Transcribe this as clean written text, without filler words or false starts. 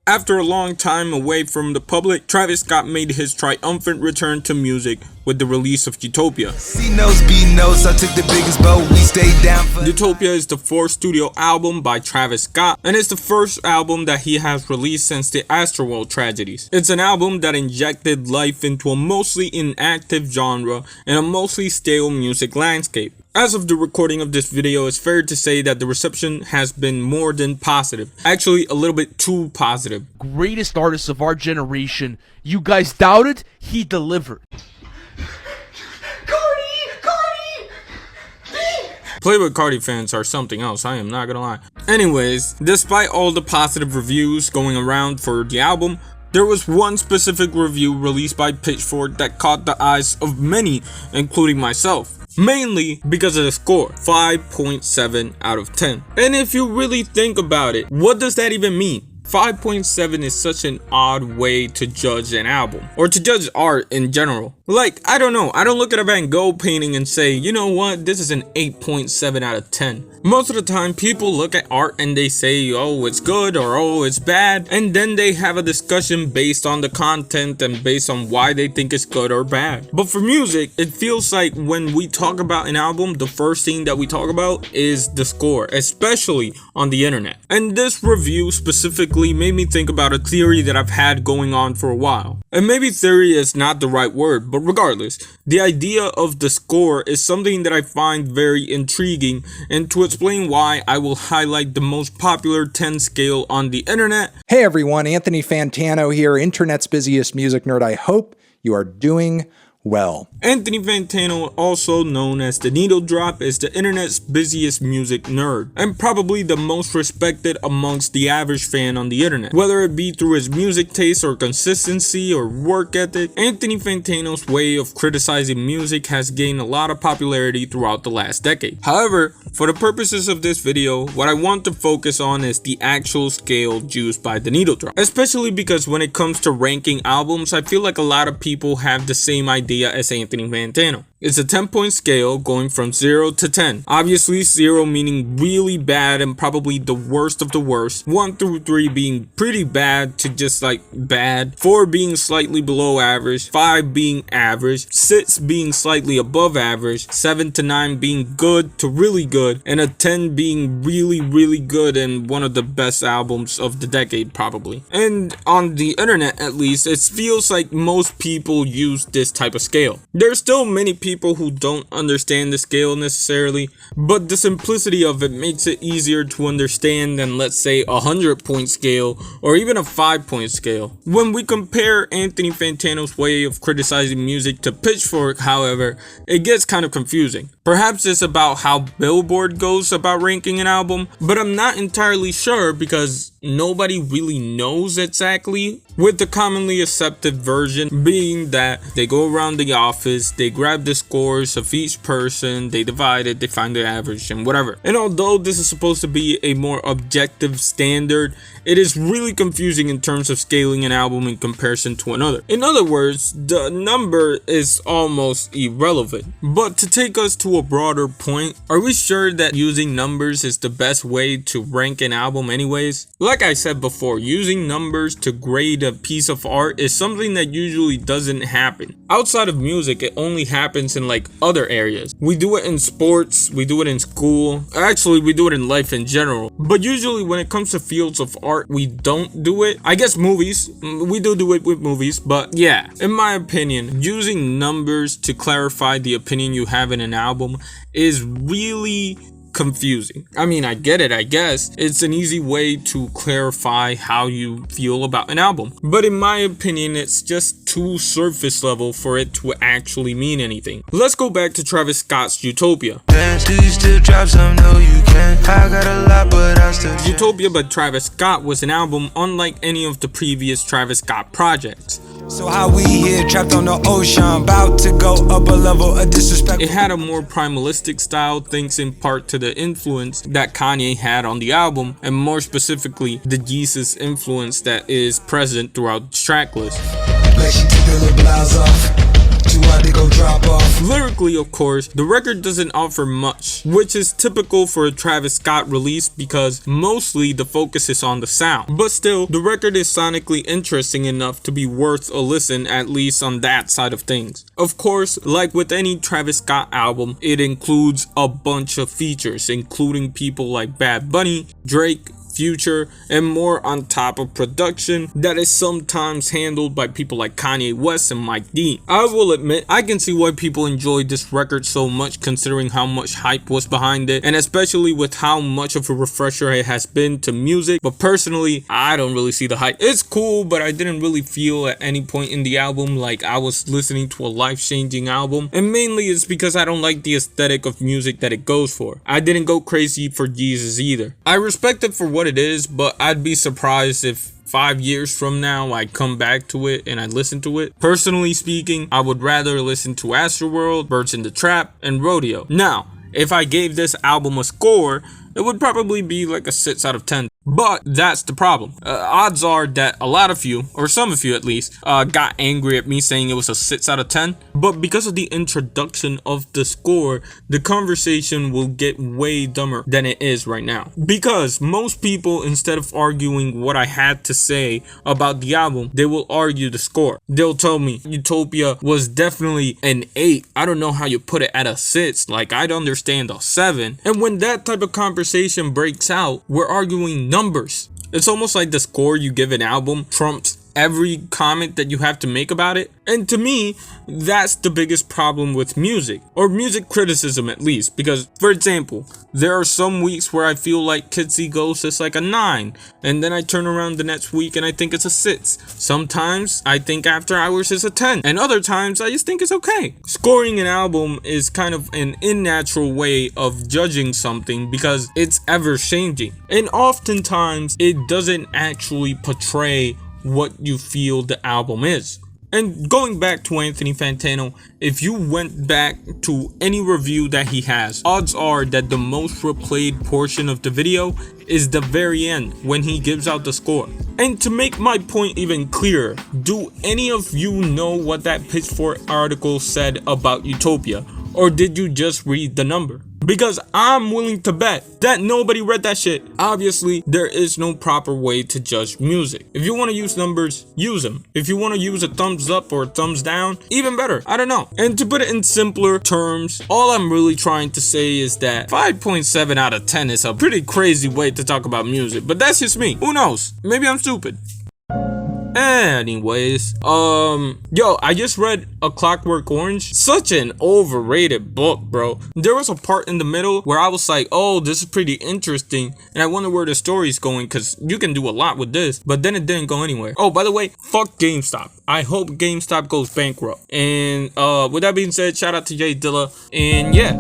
After a long time away from the public, Travis Scott made his triumphant return to music with the release of Utopia. Utopia is the fourth studio album by Travis Scott, and it's the first album that he has released since the Astroworld tragedies. It's an album that injected life into a mostly inactive genre and a mostly stale music landscape. As of the recording of this video, it's fair to say that the reception has been more than positive. Actually, a little bit too positive. Greatest artist of our generation. You guys doubted? He delivered. Playboy Cardi fans are something else, I am not gonna lie. Anyways, despite all the positive reviews going around for the album, there was one specific review released by Pitchfork that caught the eyes of many, including myself. Mainly because of the score, 5.7 out of 10. And if you really think about it, what does that even mean? 5.7 is such an odd way to judge an album, or to judge art in general. Like, I don't know, I don't look at a Van Gogh painting and say, you know what, this is an 8.7 out of 10. Most of the time, people look at art and they say, oh, it's good, or oh, it's bad, and then they have a discussion based on the content and based on why they think it's good or bad. But for music, it feels like when we talk about an album, the first thing that we talk about is the score, especially on the internet. And this review specifically made me think about a theory that I've had going on for a while. And maybe theory is not the right word, but regardless, the idea of the score is something that I find very intriguing, and to explain why, I will highlight the most popular 10 scale on the internet. Hey everyone, Anthony Fantano here, internet's busiest music nerd. I hope you are doing well. Anthony Fantano, also known as the Needle Drop, is the internet's busiest music nerd, and probably the most respected amongst the average fan on the internet. Whether it be through his music taste or consistency or work ethic, Anthony Fantano's way of criticizing music has gained a lot of popularity throughout the last decade. However, for the purposes of this video, what I want to focus on is the actual scale used by the Needle Drop. Especially because when it comes to ranking albums, I feel like a lot of people have the same idea as Anthony Fantano. It's a 10-point scale going from 0 to 10. Obviously 0 meaning really bad and probably the worst of the worst, 1 through 3 being pretty bad to just like bad, 4 being slightly below average, 5 being average, 6 being slightly above average, 7 to 9 being good to really good, and a 10 being really good and one of the best albums of the decade probably. And on the internet at least, it feels like most people use this type of scale. There's still many people who don't understand the scale necessarily, but the simplicity of it makes it easier to understand than, let's say, a 100-point scale or even a 5-point scale. When we compare Anthony Fantano's way of criticizing music to Pitchfork, however, it gets kind of confusing. Perhaps it's about how Billboard goes about ranking an album, but I'm not entirely sure because nobody really knows exactly, with the commonly accepted version being that they go around the office, they grab the scores of each person, they divide it, they find the average and whatever. And although this is supposed to be a more objective standard, it is really confusing in terms of scaling an album in comparison to another. In other words, the number is almost irrelevant. But to take us to a broader point, are we sure that using numbers is the best way to rank an album anyways? Like I said before, using numbers to grade a piece of art is something that usually doesn't happen. Outside of music, it only happens in like other areas. We do it in sports, we do it in school, actually we do it in life in general. But usually when it comes to fields of art, we don't do it. I guess movies, we do it with movies, but yeah, in my opinion, using numbers to clarify the opinion you have in an album is really confusing. I mean, I get it, I guess. It's an easy way to clarify how you feel about an album. But in my opinion, it's just too surface level for it to actually mean anything. Let's go back to Travis Scott's Utopia. Utopia by Travis Scott was an album unlike any of the previous Travis Scott projects. So how we here trapped on the ocean, about to go up a level of disrespect. It had a more primalistic style thanks in part to the influence that Kanye had on the album, and more specifically the Jesus influence that is present throughout the track list. Too hard to go drop off. Lyrically, of course, the record doesn't offer much, which is typical for a Travis Scott release because mostly the focus is on the sound. But still, the record is sonically interesting enough to be worth a listen, at least on that side of things. Of course, like with any Travis Scott album, it includes a bunch of features, including people like Bad Bunny, Drake, Future, and more on top of production that is sometimes handled by people like Kanye West and Mike D. I will admit, I can see why people enjoyed this record so much considering how much hype was behind it, and especially with how much of a refresher it has been to music, but personally, I don't really see the hype. It's cool, but I didn't really feel at any point in the album like I was listening to a life-changing album, and mainly it's because I don't like the aesthetic of music that it goes for. I didn't go crazy for Jesus either. I respect it for what it is, but I'd be surprised if 5 years from now I come back to it and I listen to it. Personally speaking, I would rather listen to Astroworld, Birds in the Trap, and Rodeo. Now, if I gave this album a score, it would probably be like a 6 out of 10. But that's the problem. Odds are that a lot of you, or some of you at least, got angry at me saying it was a 6 out of 10. But because of the introduction of the score, the conversation will get way dumber than it is right now. Because most people, instead of arguing what I had to say about the album, they will argue the score. They'll tell me Utopia was definitely an 8. I don't know how you put it at a 6. Like, I'd understand a 7. And when that type of conversation breaks out, we're arguing numbers. It's almost like the score you give an album trumps every comment that you have to make about it. And to me, that's the biggest problem with music, or music criticism at least, because for example, there are some weeks where I feel like Kids See Ghosts is like a 9, and then I turn around the next week and I think it's a 6. Sometimes I think After Hours is a 10, and other times I just think it's okay. Scoring an album is kind of an unnatural way of judging something because it's ever changing, and oftentimes it doesn't actually portray what you feel the album is. And going back to Anthony Fantano, if you went back to any review that he has, odds are that the most replayed portion of the video is the very end when he gives out the score. And to make my point even clearer, do any of you know what that Pitchfork article said about Utopia? Or did you just read the number? Because I'm willing to bet that nobody read that shit. Obviously, there is no proper way to judge music. If you want to use numbers, use them. If you want to use a thumbs up or a thumbs down, even better. I don't know. And to put it in simpler terms, all I'm really trying to say is that 5.7 out of 10 is a pretty crazy way to talk about music. But that's just me. Who knows? Maybe I'm stupid. Anyways, yo, I just read A Clockwork Orange. Such an overrated book, bro. There was a part in the middle where I was like, oh, this is pretty interesting, and I wonder where the story's going, because you can do a lot with this, but then it didn't go anywhere. Oh, by the way, fuck GameStop. I hope GameStop goes bankrupt. And with that being said, shout out to Jay Dilla, and yeah.